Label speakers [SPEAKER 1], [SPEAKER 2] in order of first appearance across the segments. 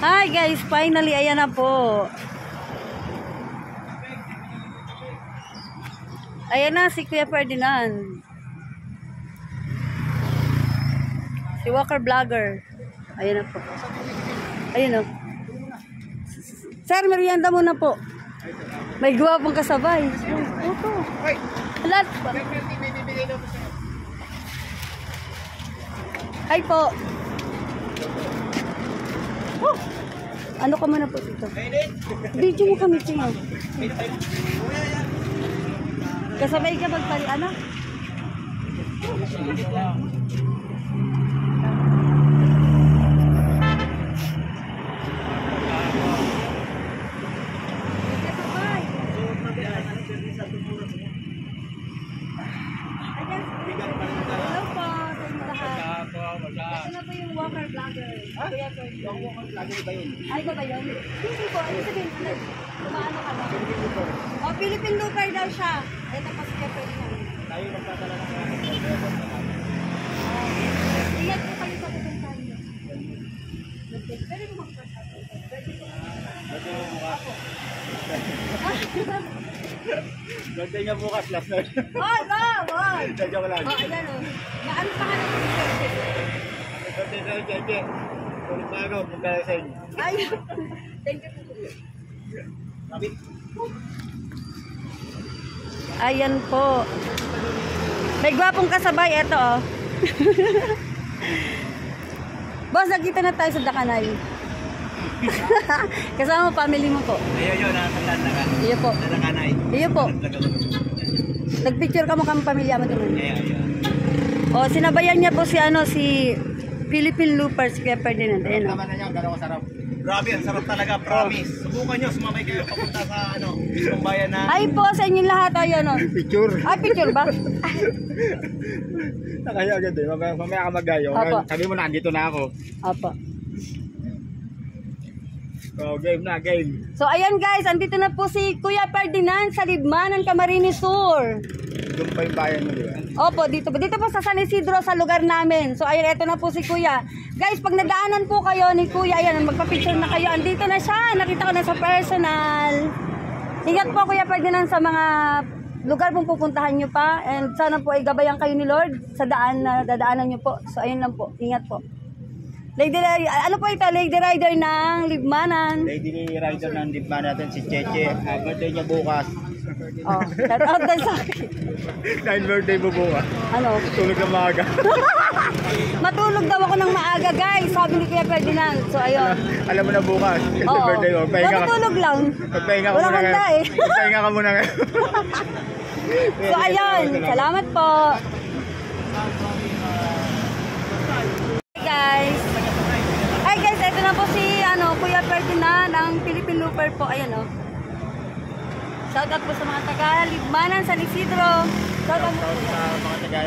[SPEAKER 1] Hi guys, finally ayan na po. Ayan na si Kuya Ferdinand. Si Walker Vlogger. Ayan na po. Ayan o. Sir, merienda muna po. May guwapong kasabay. Opo. Alat. Hi po. Oh. Ano ka muna po dito? Video mo kami siya. Kasabay ka magpali, anak?
[SPEAKER 2] Ito na po yung Walker Vlogger. Kuya Ferdinand.
[SPEAKER 3] Yung Walker Vlogger ba yun?
[SPEAKER 2] Ay, ba ba yun? Hindi po. Ano sabihin? Kumaano ka ba? O, Philippine Looper daw siya. Ito po si Kuya Ferdinand.
[SPEAKER 3] Tayo magtatala ng
[SPEAKER 2] Ingat po kayo sa pupuntahan niyo. Pwede mo magpapasal. Pwede po.
[SPEAKER 3] Ganda niya bukas, last night.
[SPEAKER 2] Oh, no! Wag!
[SPEAKER 3] Dadya ko lang.
[SPEAKER 2] Oh, ayan o. Ano pa ka na po si Ferdinand?
[SPEAKER 3] Ganda niya, Jeje. Ulit na ako, magkala sa inyo.
[SPEAKER 2] Ay! Thank you po.
[SPEAKER 3] Kapit.
[SPEAKER 1] Ayan po. May gwapong kasabay. Ito oh. Boss, nakita na tayo sa Dakanay. Kasama mo, family mo po.
[SPEAKER 3] Ayaw yun, nakakandaan na ka.
[SPEAKER 1] Iyo po.
[SPEAKER 3] Nalakanay.
[SPEAKER 1] Iyo po. Nagpicture ka mo kang pamilya mo doon. O, sinabayan niya po si si Philippine Looper, si Kuya Ferdinand. Ayan o.
[SPEAKER 3] Tama na niya, gano'n kasarap. Grabe, ang sarap talaga, promise. Subukan nyo, sumabay kayo papunta sa mismong bayan na...
[SPEAKER 1] Ay po, sa inyong lahat. Ayan o.
[SPEAKER 3] Picture.
[SPEAKER 1] Ay, picture ba?
[SPEAKER 3] Nakaya agad eh, mamaya ka magayo.
[SPEAKER 1] Apo.
[SPEAKER 3] Sabi mo na, andito na ako.
[SPEAKER 1] Opo.
[SPEAKER 3] So, game na, game.
[SPEAKER 1] So, ayan guys, andito na po si Kuya Ferdinand sa Libmanan, Camarines Sur.
[SPEAKER 3] Doon pa yung bayan mo, di ba?
[SPEAKER 1] Opo, dito po sa San Isidro sa lugar namin. So ayun, eto na po si Kuya. Guys, pag nadaanan po kayo ni Kuya, ayan, magpa-picture na kayo. Andito na siya, nakita ko na sa personal. Ingat po Kuya Ferdinand sa mga lugar pong pupuntahan nyo pa. And sana po ay gabayan kayo ni Lord sa daan na dadaanan nyo po. So ayun lang po, ingat po. Lady Rider, ano po ito? Lady Rider ng Libmanan.
[SPEAKER 3] Lady Rider ng Libmanan natin, si Cheche. Birthday niya bukas.
[SPEAKER 1] Oh, shout out din sa akin.
[SPEAKER 3] Dahil birthday mo bukas.
[SPEAKER 1] Ano?
[SPEAKER 3] Tulog na maaga.
[SPEAKER 1] Matulog daw ako ng maaga, guys. Sabi ni Kuya Ferdinand. So, ayun.
[SPEAKER 3] Alam mo na bukas. Kasi
[SPEAKER 1] Oo.
[SPEAKER 3] birthday mo.
[SPEAKER 1] Matutulog lang.
[SPEAKER 3] Magpahinga ka
[SPEAKER 1] Wala
[SPEAKER 3] muna
[SPEAKER 1] handa eh.
[SPEAKER 3] Magpahinga ka muna ngayon.
[SPEAKER 1] So, ayun. Salamat po. Guys. Ay, guys. Ito na po si Kuya Ferdinand, ang Philippine Looper po. Ayan, oh. Shout out po sa mga taga Libmanan, San Isidro. Shout out po
[SPEAKER 3] sa mga taga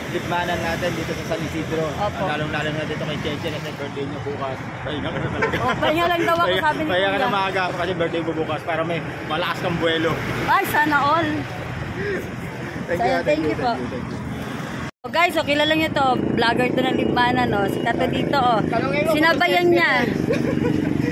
[SPEAKER 3] Libmanan natin dito sa San Isidro. Lalong-lalo na dito kay Cheche kasi birthday niya bukas. Pahinga ka na talaga.
[SPEAKER 1] Oh, pahinga lang daw ako, sabi ni
[SPEAKER 3] Pahinga ka
[SPEAKER 1] Kuya.
[SPEAKER 3] na maaga kasi birthday mo bukas para may malakas kang buwelo.
[SPEAKER 1] Ay, sana all. Thank you po. Oh, guys, so kilala niyo to, vlogger to ng Libmanan, oh. Si Tato dito, oh. Sinabayan niya.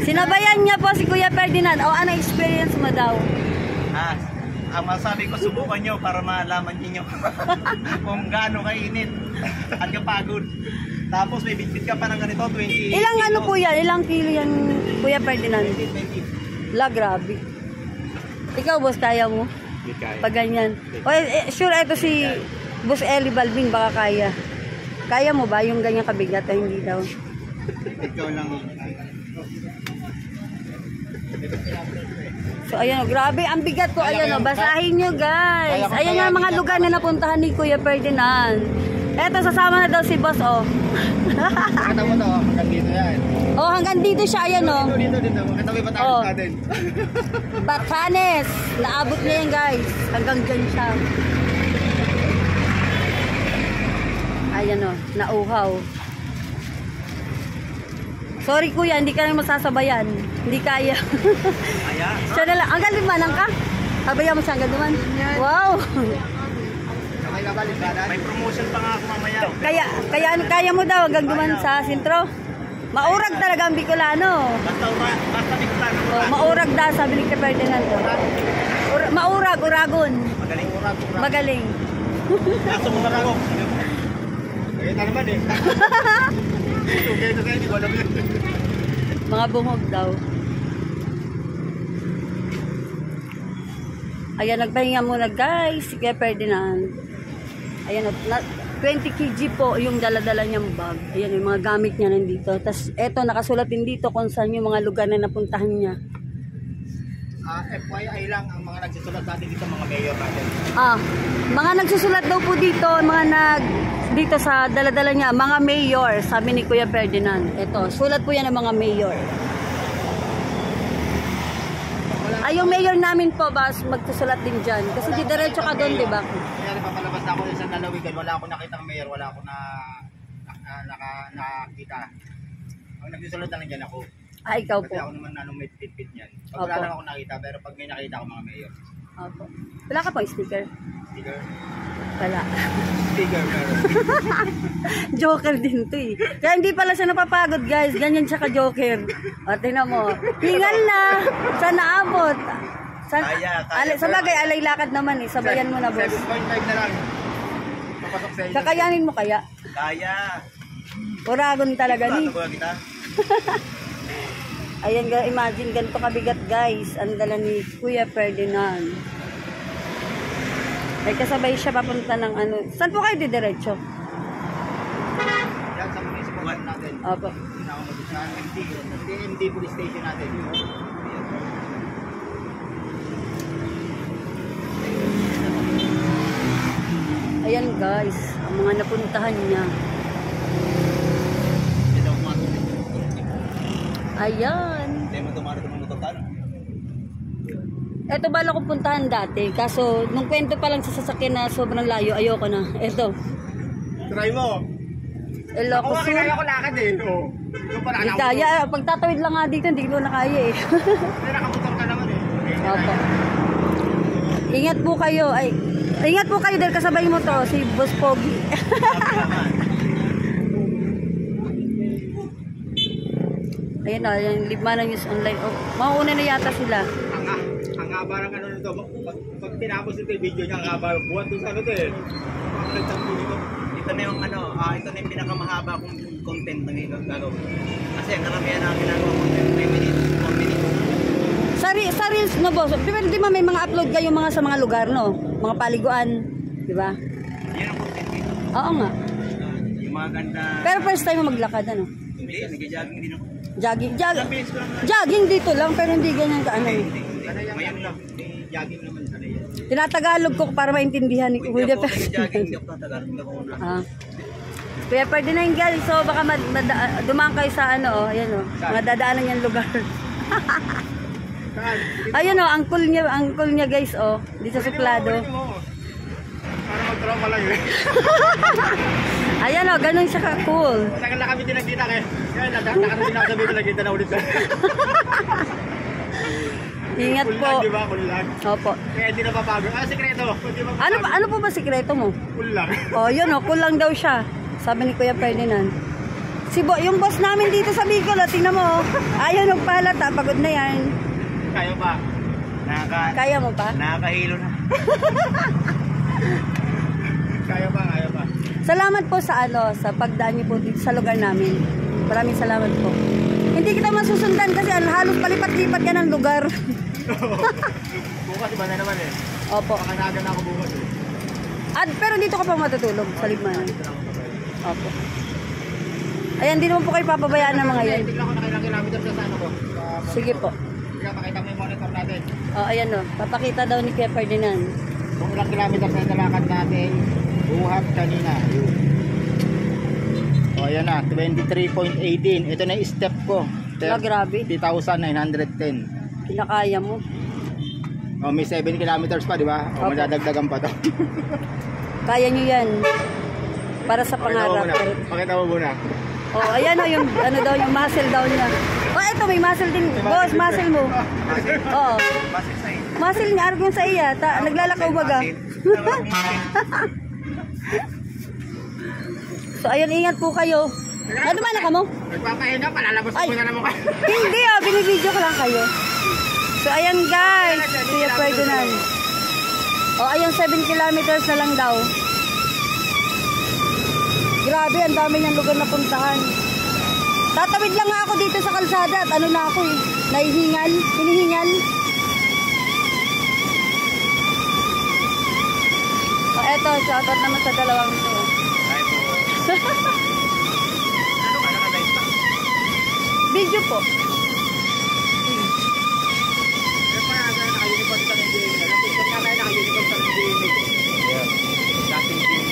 [SPEAKER 1] Sinabayan niya po si Kuya Ferdinand. Oh, ano experience mo daw?
[SPEAKER 3] Ang masabi ko, subukan nyo para malaman niyo kung gaano kainit at kapagod. Tapos may bitbit ka pa ng ganito, 20
[SPEAKER 1] Ilang
[SPEAKER 3] kilos.
[SPEAKER 1] ano po yan? Ilang kilo yan, Kuya Ferdinand?
[SPEAKER 3] 20.
[SPEAKER 1] La, grabe. Ikaw, boss, kaya mo? Pag ganyan. O, sure, ito si Boss Eli Balbing, baka kaya. Kaya mo ba yung ganyan kabigat? Ay, hindi daw.
[SPEAKER 3] Ikaw lang.
[SPEAKER 1] So, ayan o, grabe, ang bigat ko. Ayan o, basahin nyo, guys. Ayan nga mga lugar na napuntahan ni Kuya Ferdinand. Eto, sasama na daw si Boss, o.
[SPEAKER 3] Makita mo to, hanggang dito yan.
[SPEAKER 1] O, hanggang dito siya, ayan o.
[SPEAKER 3] Dito. Makita mo yung Batanes natin.
[SPEAKER 1] Batanes. Naabot niya yan, guys. Hanggang dyan siya. Ayan o, nauhaw. Sorry kuya, hindi ka na masasabayan. Hindi kaya.
[SPEAKER 3] Kaya?
[SPEAKER 1] Siya na lang. Hanggang Limanan ka? Sabayan mo siya hanggang Limanan? Wow!
[SPEAKER 3] May promotion pa nga ako mamaya.
[SPEAKER 1] Kaya mo daw hanggang Limanan sa sentro? Maurag talaga ang Bicolano.
[SPEAKER 3] Basta Bicolano.
[SPEAKER 1] Oh, maurag daw, sabi ni Kuya Ferdinand. Maurag, uragon.
[SPEAKER 3] Magaling.
[SPEAKER 1] Magaling.
[SPEAKER 3] Kaso mo ako. Kaya naman eh. Okay, ito kayo, di ko alam yun.
[SPEAKER 1] Mga bungog daw. Ayan, nagpahinga muna guys, si Kuya Ferdinand. Ayan, 20 kg po yung dala-dala niyang bag. Ayan, yung mga gamit niya nandito. Tapos eto, nakasulat din dito kung saan yung mga lugar na napuntahan niya.
[SPEAKER 3] FYI lang, ang mga nagsusulat natin dito, mga mayor natin.
[SPEAKER 1] Mga nagsusulat daw po dito, dito sa dala-dala niya, mga mayor, sabi ni Kuya Ferdinand. Ito, sulat po yan ng mga mayor. Ay, yung mayor namin po, magsusulat din dyan. Kasi di diretso ka doon, di ba?
[SPEAKER 3] Kaya papalabas na ako sa isang lalawigan, wala akong nakita ng mayor, wala akong nakita. Ang nagsusulat na lang dyan ako.
[SPEAKER 1] Ikaw po.
[SPEAKER 3] Kasi ako naman may pit-pit niyan. Pag wala lang ako nakita, pero pag may nakita ako mga mayor.
[SPEAKER 1] Opo. Wala ka pang sticker?
[SPEAKER 3] Sticker?
[SPEAKER 1] Wala.
[SPEAKER 3] Sticker, meron.
[SPEAKER 1] Joker din to eh. Kaya hindi pala siya napapagod guys. Ganyan siya ka-joker. O, tingnan mo. Hingal na. Saan naabot?
[SPEAKER 3] Kaya.
[SPEAKER 1] Sa bagay, alay lakad naman eh. Sabayan mo na boss.
[SPEAKER 3] 7.5 na lang. Papasok sa inyo.
[SPEAKER 1] Kakayanin mo kaya?
[SPEAKER 3] Kaya.
[SPEAKER 1] Uragon talaga ni.
[SPEAKER 3] Ito kita.
[SPEAKER 1] Ayan, imagine ganito kabigat guys. Ang dala ni Kuya Ferdinand. Ay kasabay siya papunta ng ano. Saan po kayo didiretso?
[SPEAKER 3] Yan sa municipal natin.
[SPEAKER 1] Opo.
[SPEAKER 3] Sa MD police station natin.
[SPEAKER 1] Ayan guys, ang mga napuntahan niya. Ayan.
[SPEAKER 3] Hindi mo tumara ng motor.
[SPEAKER 1] Ito bala kong puntahan dati. Kaso, nung kwento pa lang sa sasakyan na sobrang layo, ayoko na. Ito.
[SPEAKER 3] Try mo.
[SPEAKER 1] Ilocos Sur.
[SPEAKER 3] Kaya ko lakad eh. Oo. Ito pa
[SPEAKER 1] Hindi kaya. Pag tatawid lang nga dito, hindi ko na kaya eh.
[SPEAKER 3] Pero nakamotor ka naman eh.
[SPEAKER 1] Opo. Ingat po kayo. Ay, ingat po kayo dahil kasabay mo to, si Boss Pogi. Ayun na, yung Libmana News Online. Oh, mauuna na yata sila.
[SPEAKER 3] Ang haba ng ano nito. Pag tinapos ito yung video niya, ang haba. Buwan to sa ano to eh. Ito na yung ano, ito na yung pinakamahaba kong content na gagawin. Kasi ang karamihan namin ginagawa content, 3 minutes, 1 minute.
[SPEAKER 1] Sa Reels no boss, di ba may mga upload kayo mga sa mga lugar no? Mga paliguan, di ba?
[SPEAKER 3] Yan ang content dito.
[SPEAKER 1] Oo nga.
[SPEAKER 3] Yung mga ganda.
[SPEAKER 1] Pero first time mo maglakad ano?
[SPEAKER 3] Hindi, nag-jogging din ako.
[SPEAKER 1] Jogging dito lang pero hindi ganyan ka ano.
[SPEAKER 3] Ngayon lang, may jogging naman sana yan.
[SPEAKER 1] Tinatagalog ko para maintindihan ni Kuya
[SPEAKER 3] Hindi ako nag-jogging, hindi ako tatagalog, hindi ako una.
[SPEAKER 1] Kuya Ferdinand guys, so baka dumaan kayo sa ano oh, ayan oh, madadaanan yung lugar. Ayun oh, angkol niya guys oh, dito sa suplado.
[SPEAKER 3] Para mag-trauma lang yun.
[SPEAKER 1] Ayan oh, ganun siya ka-cool.
[SPEAKER 3] Matagal na kami din nagkita kaya nakarating ako sa video, nagkita na ulit.
[SPEAKER 1] Ingat po.
[SPEAKER 3] Di ba? Cool lang.
[SPEAKER 1] Opo.
[SPEAKER 3] Kaya hindi na papago. Sikreto.
[SPEAKER 1] Ano po ba sikreto mo?
[SPEAKER 3] Cool lang.
[SPEAKER 1] Oh, yun oh, cool lang daw siya. Sabi ni Kuya Ferdinand. Yung boss namin dito sa Bicol, oh, tingnan mo oh. Ayaw nagpalata, pagod na yan.
[SPEAKER 3] Kaya pa.
[SPEAKER 1] Kaya mo pa?
[SPEAKER 3] Nakakahilo na. Kaya pa.
[SPEAKER 1] Salamat po sa sa pagdaan niyo po dito sa lugar namin. Maraming salamat po. Hindi kita masusundan kasi halos palipat-lipat ka ng lugar.
[SPEAKER 3] Bukas iba na naman eh.
[SPEAKER 1] Opo.
[SPEAKER 3] Makanaga na ako bukas eh.
[SPEAKER 1] Pero dito ka pa matutulog sa Libmanan. Opo. Ayan, di naman po kayo papabayaan ng mga yan.
[SPEAKER 3] Tignan ko na kailang kilometers sa ano ko.
[SPEAKER 1] Sige po.
[SPEAKER 3] Kaya makita mo yung monitor natin.
[SPEAKER 1] Oh, ayan o. Papakita daw ni Kuya Ferdinand.
[SPEAKER 3] Kung ilang kilometers na nalakad natin, buhat kanina. O, ayan na, 23.18. Ito na yung step ko.
[SPEAKER 1] Grabe.
[SPEAKER 3] 3,910.
[SPEAKER 1] Kinakaya mo.
[SPEAKER 3] O, may 7 kilometers pa, di ba? O, madadagdagan pa to.
[SPEAKER 1] Kaya nyo yan. Para sa pangarap.
[SPEAKER 3] Pakita mo muna.
[SPEAKER 1] Oh, ayan o, yung ano daw, yung muscle daw niya. Oh, eto, may muscle din. Boss, muscle mo. Oo. Muscle niya, argon sa iya. Naglalakaw baga. So, ayun, ingat po kayo. Nadumana ka mo?
[SPEAKER 3] Nagpapahinga, palalabas
[SPEAKER 1] Ay.
[SPEAKER 3] mo na naman kayo.
[SPEAKER 1] Hindi binibidyo ko lang kayo. So ayan guys, Kuya Ferdinand. O ayan 7 kilometers na lang daw. Grabe, ang dami niyang lugar na puntahan. Tatawid lang nga ako dito sa kalsada at ano na ako eh. Nahihingal, hinihingal. O eto, shoutout naman sa dalawang ito.
[SPEAKER 3] Ano ka, nakalive pa?
[SPEAKER 1] Video po.
[SPEAKER 3] Kaya pa, naka-uniform sa ng DNA. Alam ko, kaya tayo naka-uniform sa ng DNA. Dating DNA.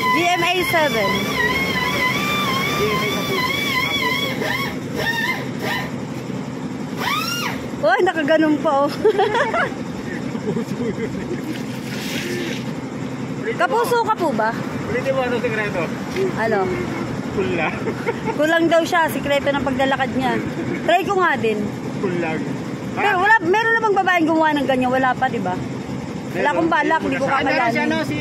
[SPEAKER 1] GMA 7.
[SPEAKER 3] DNA na po.
[SPEAKER 1] Uy, nakaganon pa oh. Kapuso ka po ba?
[SPEAKER 3] Ulitin mo ano sikreto?
[SPEAKER 1] Ano?
[SPEAKER 3] Kulang.
[SPEAKER 1] Kulang daw siya, sikreto ng paglalakad niya. Try ko nga din.
[SPEAKER 3] Kulang.
[SPEAKER 1] Pero wala, meron na bang babaeng gumawa ng ganyan? Wala pa, di ba? Wala akong balak, hindi ko kakayanin.
[SPEAKER 3] Si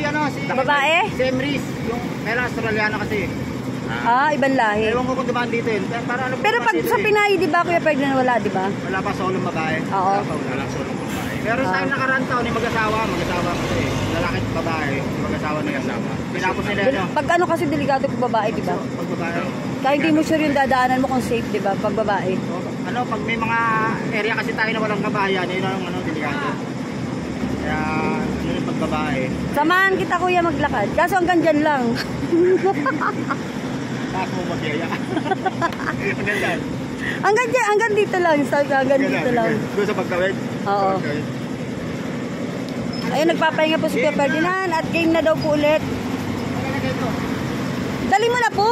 [SPEAKER 1] Babae?
[SPEAKER 3] Si Emrys, yung pero Australiano kasi.
[SPEAKER 1] Ah, ibang lahi.
[SPEAKER 3] Ewan ko kung dumaan dito yun. Para ano
[SPEAKER 1] Pero pag sa Pinay, di ba, Kuya Ferdinand, wala, di ba?
[SPEAKER 3] wala pa solo babae.
[SPEAKER 1] Oo.
[SPEAKER 3] Wala lang solo babae. Pero sa akin nakaraan taon, yung mag-asawa kasi. Lalaki at babae, mag-asawa na kasama. Pinapos nila ano.
[SPEAKER 1] Pag ano kasi delikado kung babae, di ba?
[SPEAKER 3] Pag babae.
[SPEAKER 1] Kaya hindi mo sure yung dadaanan mo kung safe, di ba? Pag babae.
[SPEAKER 3] Ano, pag may mga area kasi tayo na walang kabayan, yun ang ano, delikado. Kaya, ano yung pag babae.
[SPEAKER 1] Samahan kita, Kuya, maglakad. Kaso hanggang dyan lang.
[SPEAKER 3] Tapos mo magyaya. Maganda.
[SPEAKER 1] hanggang dito lang. Hanggang dito lang.
[SPEAKER 3] Doon sa pagkawid?
[SPEAKER 1] Oo. Ayun, nagpapahinga po si Kuya Ferdinand at game na daw po ulit. Dali mo na po.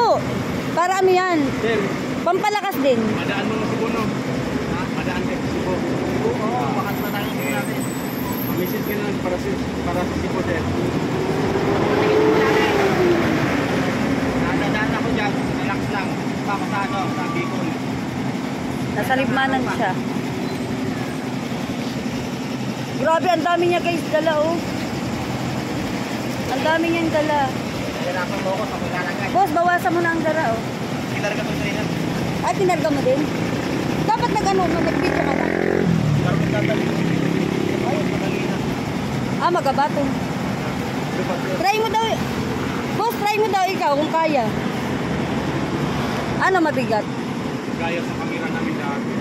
[SPEAKER 1] Para ano yan?
[SPEAKER 3] Sir,
[SPEAKER 1] Pampalakas din.
[SPEAKER 3] madaan mo na si Bono. Ha? Madaan din si Bono. Oo, bakas na tayo natin. Message ka na lang para sa si Bono. Nadaan ako dyan. Relax lang. Baka sa ano, sa Bicol.
[SPEAKER 1] Nasa libmanan siya. Grabe, ang dami niya guys dala oh. Ang dami niyang dala.
[SPEAKER 3] Nahirapan mo ako sa paglalagay.
[SPEAKER 1] Boss, bawasan mo na ang dala oh.
[SPEAKER 3] Kinarga mo sa ilan.
[SPEAKER 1] Ay, tinarga mo din? Dapat nag-ano, nag-pizza ka lang.
[SPEAKER 3] Pero kung dadali. Ay, madali na.
[SPEAKER 1] Ah, magabato. Try mo daw. Boss, try mo daw ikaw kung kaya. Ano mabigat?
[SPEAKER 3] Gaya sa kamera namin dati.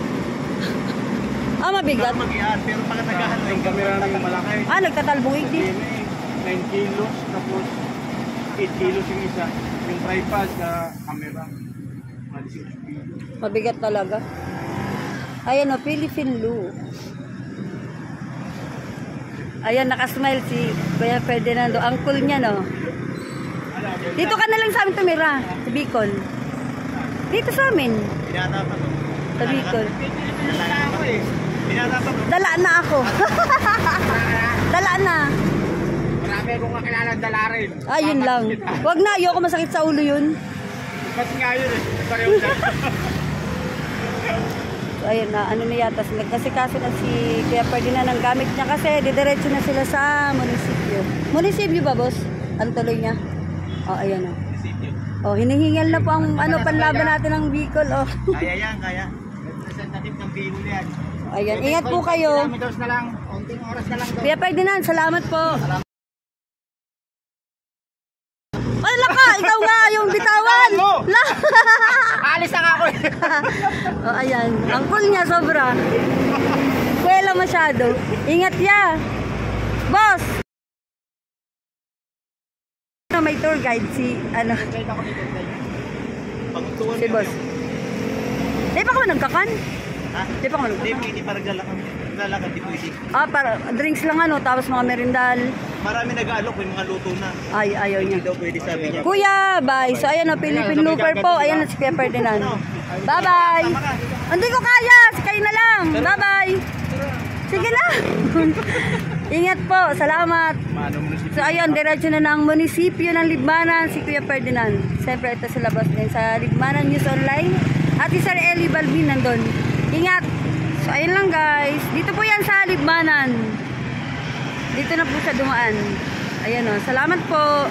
[SPEAKER 1] Ah, mabigat?
[SPEAKER 3] Mag-ian, pero pag nagahan yung kamera namin malaki.
[SPEAKER 1] Ah, nagtatalbuig din.
[SPEAKER 3] 9 kilos, tapos 8 kilos yung isa. Yung tripod sa camera.
[SPEAKER 1] Mabigat talaga. Ayan o, Philippine Lou. Ayan, nakasmile si Kuya Ferdinando. Ang cool niya, no? Dito ka na lang sa amin tumira, sa Bicol. Dito sa amin,
[SPEAKER 3] Pinatapak ko.
[SPEAKER 1] sa Bicol.
[SPEAKER 3] Pinatapak ako eh. Pinatapak ko.
[SPEAKER 1] Dala na ako. Dala na.
[SPEAKER 3] Marami akong kakilala dala rin.
[SPEAKER 1] Ah, yun lang. Wag na, ayoko masakit sa ulo yun.
[SPEAKER 3] Mas nga yun eh. Pareho na.
[SPEAKER 1] So, ayun na, ano na yata sila. Kasi kaso na si Kuya Ferdinand ang gamit niya kasi didiretso na sila sa munisipyo. Munisipyo ba, boss? Ano tuloy niya? Oh, ayan o. Oh, hinihingal na po ang ano, panlaban natin ng Bicol. Oh.
[SPEAKER 3] Kaya yan, kaya. Representative ng Bicol yan.
[SPEAKER 1] Ayan, ingat po kayo.
[SPEAKER 3] Kilometers na lang. Konting oras na lang doon.
[SPEAKER 1] Kuya Ferdinand, salamat po. Wala ka, ikaw nga yung bitawan. La.
[SPEAKER 3] Alis na nga ako eh.
[SPEAKER 1] Oh, ayan, ang cool niya sobra. Kuwela masyado. Ingat ya. Boss. May tour guide si ano,
[SPEAKER 3] Kahit ako dito. Pagtuwan
[SPEAKER 1] si boss. Di pa ka nagkakan?
[SPEAKER 3] Ha?
[SPEAKER 1] Di pa ka
[SPEAKER 3] Hindi,
[SPEAKER 1] nagkakan?
[SPEAKER 3] pwede parang lalakad. Di pwede.
[SPEAKER 1] Ah, para drinks lang ano, tapos mga merindal.
[SPEAKER 3] Marami nag-aalok, may mga luto na.
[SPEAKER 1] Ay, ayaw
[SPEAKER 3] Hindi
[SPEAKER 1] niya.
[SPEAKER 3] daw pwede sabi niya.
[SPEAKER 1] Kuya, bye. So, ayan o, Philippine Looper po. Ayan na si Kuya Ferdinand. Bye-bye. Hindi ko kaya. Kayo na lang. Bye-bye. Sige na. Ingat po. Salamat. So, ayun, diretso na ng munisipyo ng Libmanan si Kuya Ferdinand. Siyempre, ito sa labas din sa Libmanan News Online. At si Sir Eli Balvin nandun. Ingat. So, ayun lang guys. Dito po yan sa Libmanan. Dito na po siya dumaan. Ayan o. Salamat po.